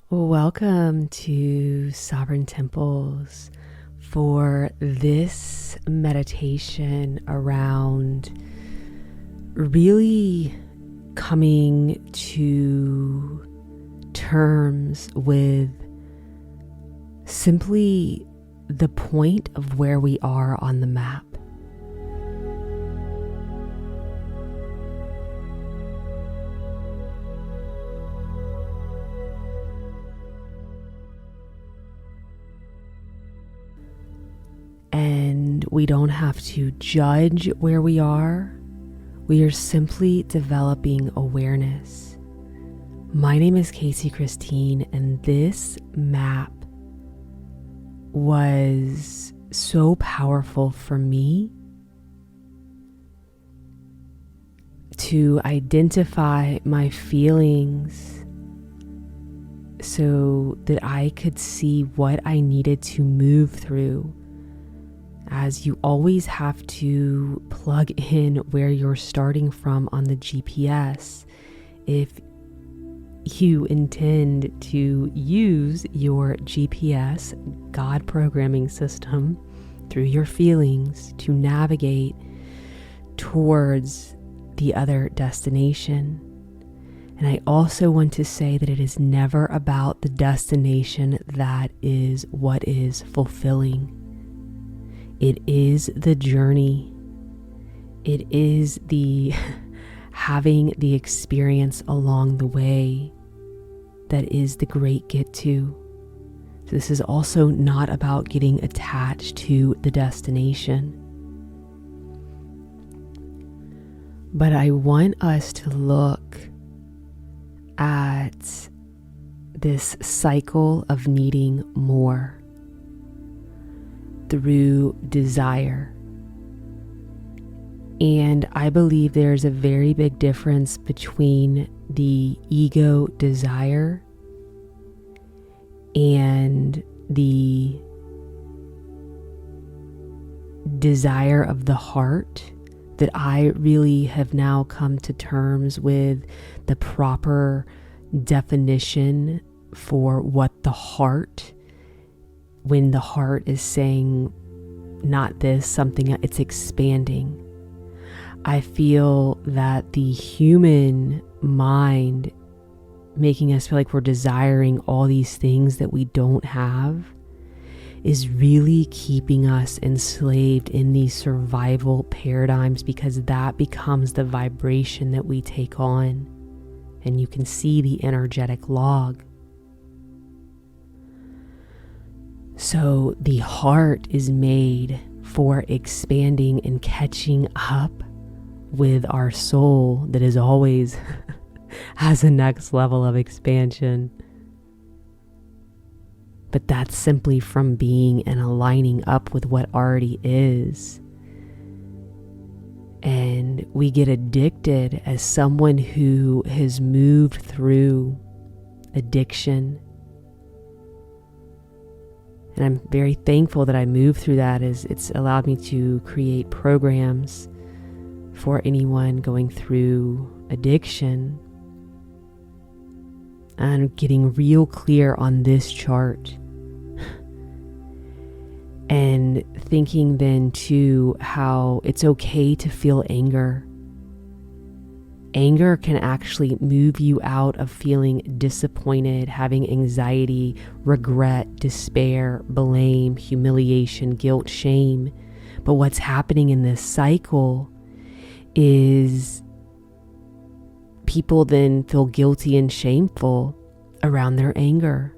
Welcome to Sovereign Temples for this meditation around really coming to terms with simply the point of where we are on the map. And we don't have to judge where we are. We are simply developing awareness. My name is Casey Christine, and this map was so powerful for me to identify my feelings so that I could see what I needed to move through. As you always have to plug in where you're starting from on the GPS if you intend to use your GPS, God programming system, through your feelings to navigate towards the other destination. And I also want to say that it is never about the destination that is what is fulfilling. It is the journey. It is the having the experience along the way that is the great get to. So this is also not about getting attached to the destination. But I want us to look at this cycle of needing more through desire. And I believe there's a very big difference between the ego desire and the desire of the heart, that I really have now come to terms with the proper definition for what the heart, when the heart is saying not this, something, it's expanding. I feel that the human mind making us feel like we're desiring all these things that we don't have is really keeping us enslaved in these survival paradigms, because that becomes the vibration that we take on. And you can see the energetic log. So the heart is made for expanding and catching up with our soul that is always has a next level of expansion. But that's simply from being and aligning up with what already is. And we get addicted as someone who has moved through addiction. And I'm very thankful that I moved through that, as it's allowed me to create programs for anyone going through addiction. And getting real clear on this chart. And thinking then too how it's okay to feel anger. Anger can actually move you out of feeling disappointed, having anxiety, regret, despair, blame, humiliation, guilt, shame. But what's happening in this cycle is people then feel guilty and shameful around their anger.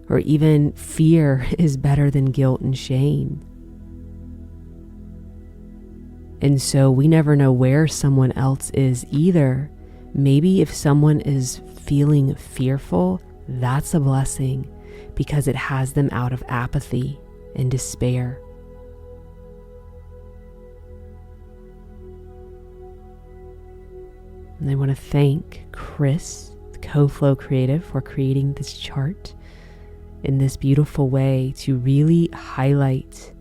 Or even fear is better than guilt and shame. And so we never know where someone else is either. Maybe if someone is feeling fearful, that's a blessing, because it has them out of apathy and despair. And I want to thank Chris, the CoFlow Creative, for creating this chart in this beautiful way to really highlight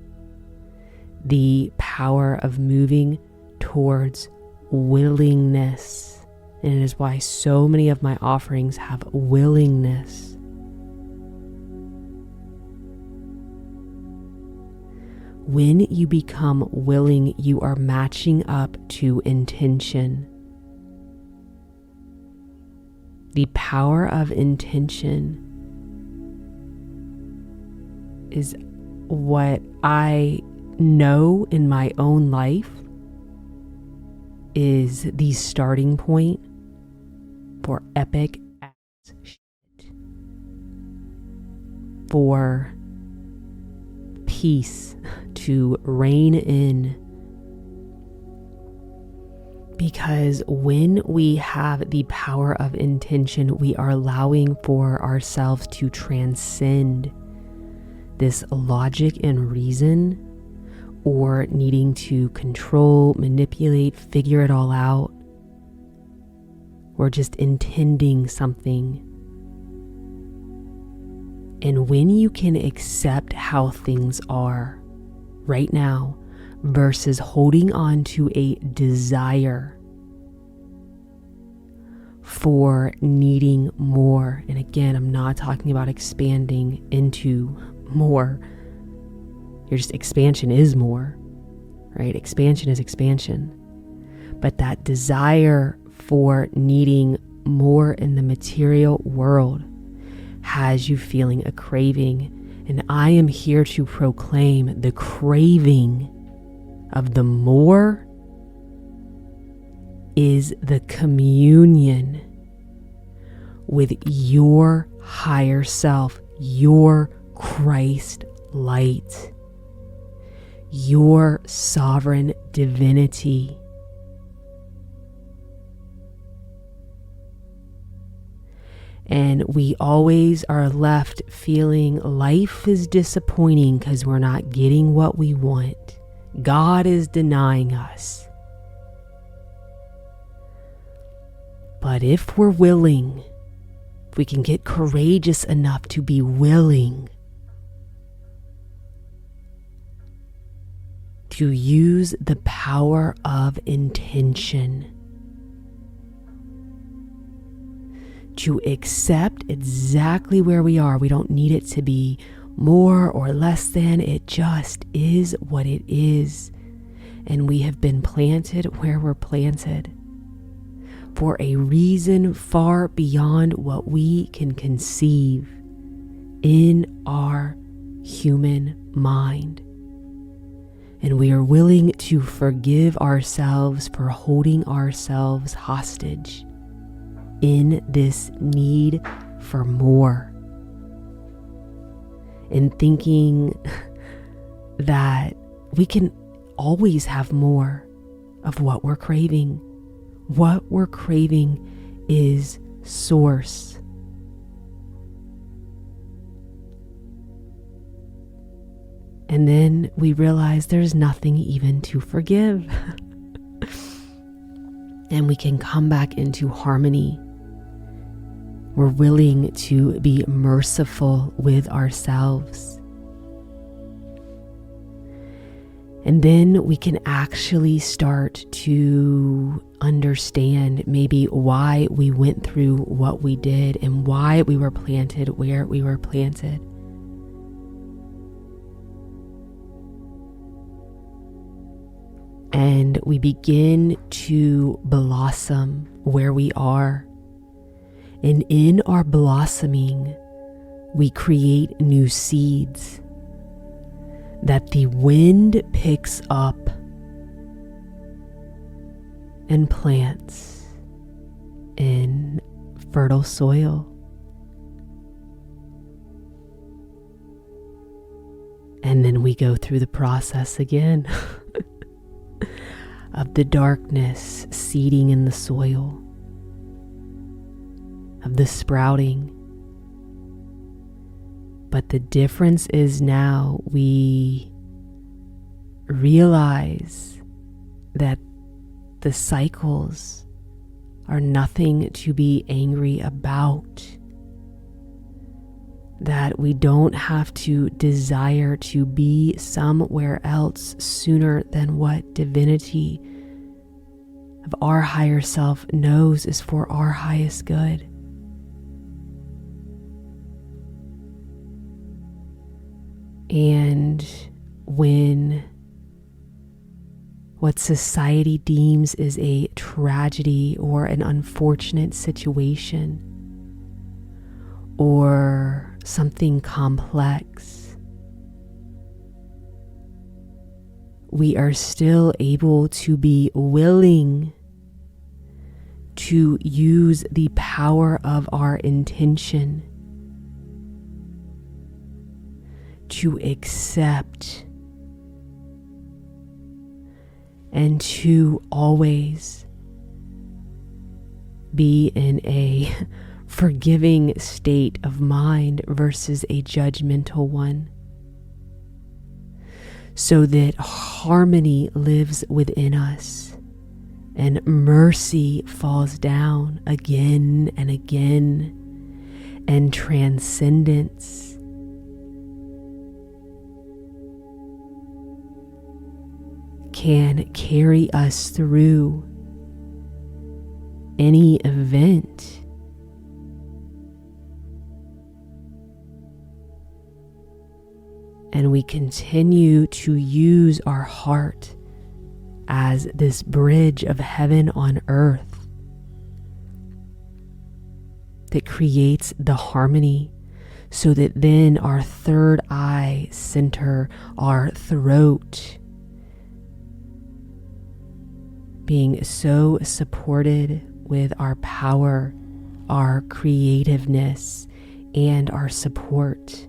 the power of moving towards willingness. And it is why so many of my offerings have willingness. when you become willing, you are matching up to intention. The power of intention is what I know in my own life is the starting point for epic ass shit, for peace to reign in. Because when we have the power of intention, we are allowing for ourselves to transcend this logic and reason, or needing to control, manipulate, figure it all out, or just intending something. And when you can accept how things are right now versus holding on to a desire for needing more, and again, I'm not talking about expanding into more. Your just expansion is more, right? Expansion is expansion. But that desire for needing more in the material world has you feeling a craving. And I am here to proclaim the craving of the more is the communion with your higher self, your Christ light, your sovereign divinity. And we always are left feeling life is disappointing because we're not getting what we want. God is denying us. But if we're willing, if we can get courageous enough to be willing to use the power of intention to accept exactly where we are. We don't need it to be more or less than. It just is what it is. And we have been planted where we're planted for a reason far beyond what we can conceive in our human mind. And we are willing to forgive ourselves for holding ourselves hostage in this need for more, and thinking that we can always have more of what we're craving. What we're craving is source. And then we realize there's nothing even to forgive. And we can come back into harmony. We're willing to be merciful with ourselves. And then we can actually start to understand maybe why we went through what we did and why we were planted where we were planted. And we begin to blossom where we are. And in our blossoming, we create new seeds that the wind picks up and plants in fertile soil. And then we go through the process again of the darkness seeding in the soil, of the sprouting. But the difference is now we realize that the cycles are nothing to be angry about. That we don't have to desire to be somewhere else sooner than what divinity of our higher self knows is for our highest good. And when what society deems is a tragedy or an unfortunate situation or something complex, we are still able to be willing to use the power of our intention to accept and to always be in a forgiving state of mind versus a judgmental one, so that harmony lives within us and mercy falls down again and again, and transcendence can carry us through any event. And we continue to use our heart as this bridge of heaven on earth that creates the harmony, so that then our third eye center, our throat, being so supported with our power, our creativeness, and our support,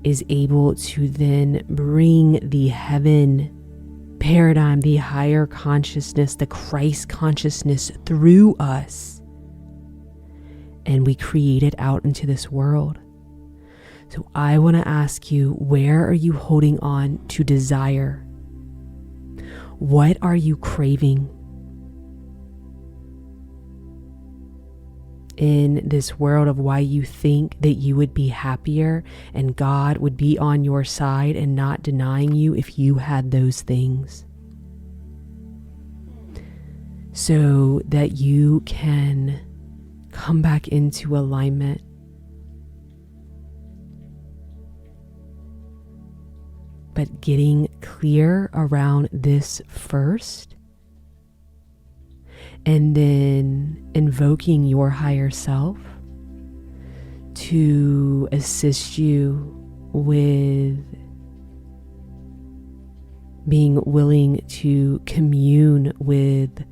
is able to then bring the heaven paradigm, the higher consciousness, the Christ consciousness through us, and we create it out into this world. So I want to ask you, where are you holding on to desire? What are you craving? In this world of why you think that you would be happier and God would be on your side and not denying you if you had those things, so that you can come back into alignment. But getting clear around this first, and then invoking your higher self to assist you with being willing to commune with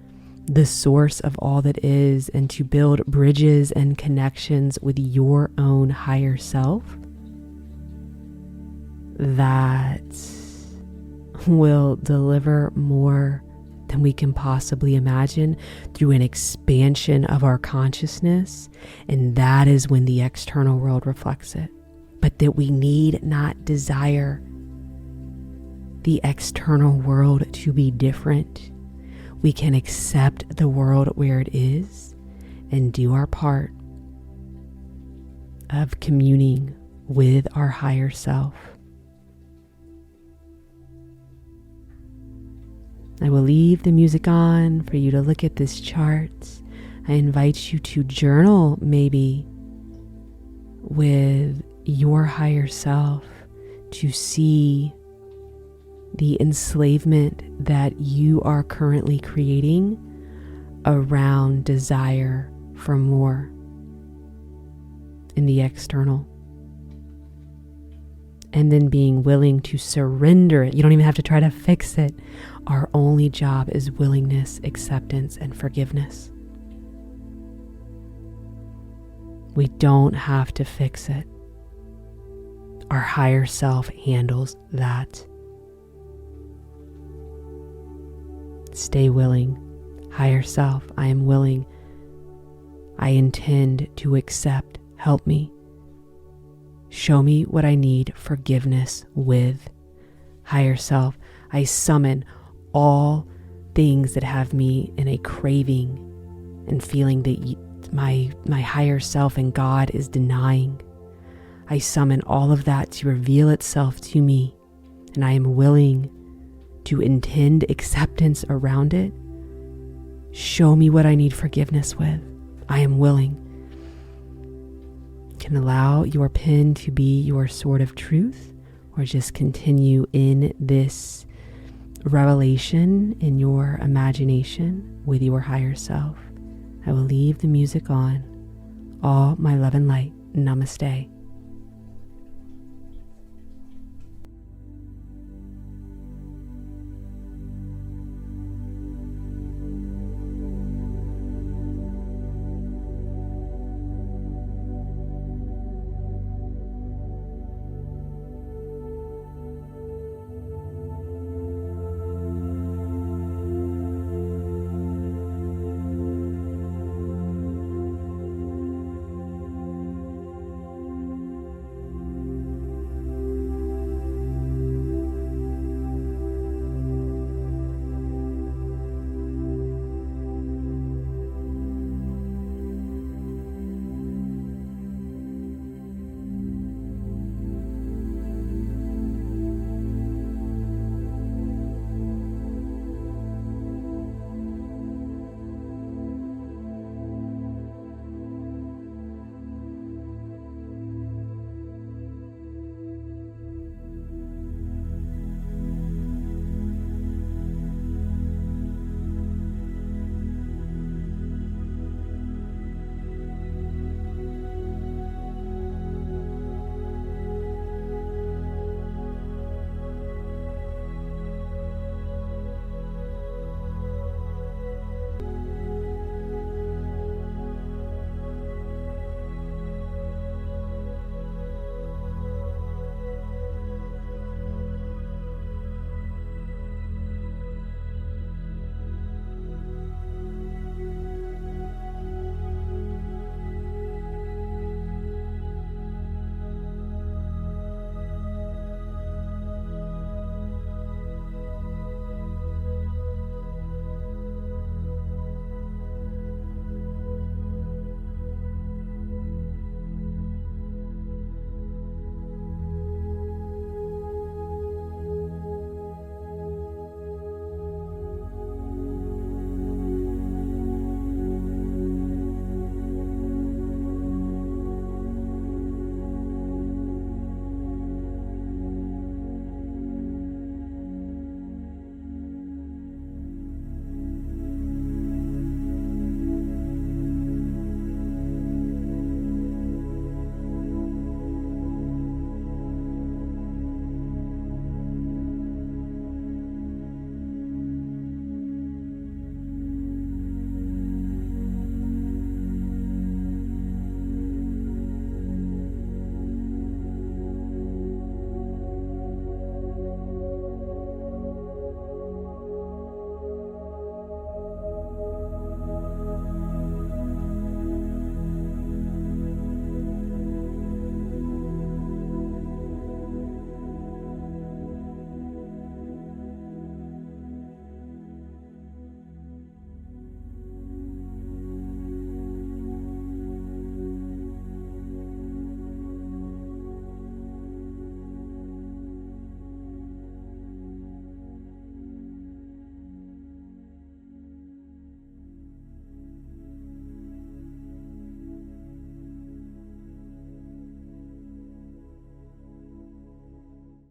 the source of all that is, and to build bridges and connections with your own higher self that will deliver more than we can possibly imagine through an expansion of our consciousness. And that is when the external world reflects it. But that we need not desire the external world to be different. We can accept the world where it is and do our part of communing with our higher self. I will leave the music on for you to look at this chart. I invite you to journal maybe with your higher self to see the enslavement that you are currently creating around desire for more in the external. And then being willing to surrender it. You don't even have to try to fix it. Our only job is willingness, acceptance, and forgiveness. We don't have to fix it. Our higher self handles that. Stay willing. Higher self, I am willing. I intend to accept. Help me. Show me what I need forgiveness with. Higher self, I summon all things that have me in a craving and feeling that my higher self and God is denying. I summon all of that to reveal itself to me, and I am willing to intend acceptance around it. Show me what I need forgiveness with. I am willing. You can allow your pen to be your sword of truth, or just continue in this revelation in your imagination with your higher self. I will leave the music on. All my love and light. Namaste.